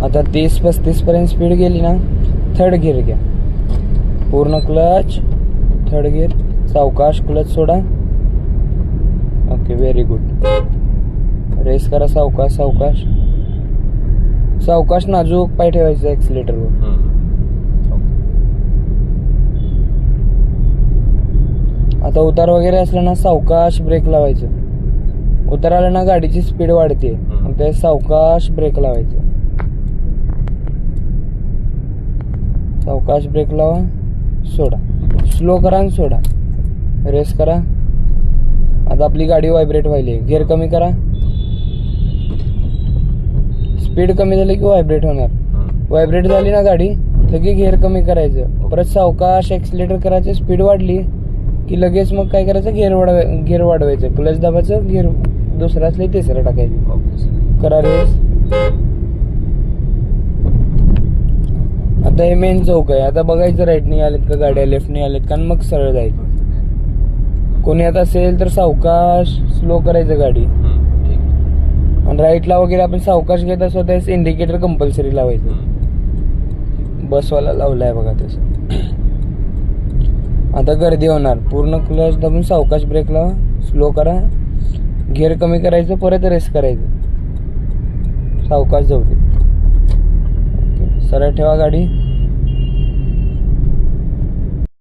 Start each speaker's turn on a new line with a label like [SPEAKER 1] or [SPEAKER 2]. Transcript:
[SPEAKER 1] आता 30-35 पर्यंत स्पीड गेली ना, थर्ड गिअर घ्या. पूर्ण क्लच, थर्ड गिअर. सावकाश क्लच सोडा. Okay, very good. रेस करा. सावकाश सावकाश सावकाश. नाजूक पाय ठेवायचा ॲक्सिलेटरवर. आता उतार वगैरे असला ना, सावकाश ब्रेक लावायचं. उतार आला ना, गाडीची स्पीड वाढते, मग ते सावकाश ब्रेक लावायचं. सावकाश ब्रेक लावा, सोडा. स्लो करा आणि सोडा. रेस करा. आता आपली गाडी व्हायब्रेट व्हायली. गिअर कमी करा. स्पीड कमी झाली की व्हायब्रेट होणार. व्हायब्रेट झाली ना गाडी, लगेच गिअर कमी करायचं. परत सावकाश ॲक्सिलेटर करायचं. स्पीड वाढली की लगेच मग काय करायचं, गिअर वाढवायचं. क्लच दाबायचं. गिअर दुसरा असले तिसरं टाकायचं. करा रेस. आता हे मेन चौक आहे. आता बघायचं राईटनी आलेत का गाड्या, लेफ्टनी आलेत का, मग सरळ जायचं. कोणी आता असेल तर सावकाश स्लो करायचं गाडी. आणि राईटला वगैरे आपण सावकाश घेत असतो त्यावेळेस इंडिकेटर कंपल्सरी लावायचं. बसवाला लावलाय बघा तसं. आता गर्दी होणार. पूर्ण क्लच दाबून सावकाश ब्रेक लावा. स्लो करा. गिअर कमी करायचं. परत रेस करायचं. सावकाश जाऊ दे. सरळ ठेवा गाडी.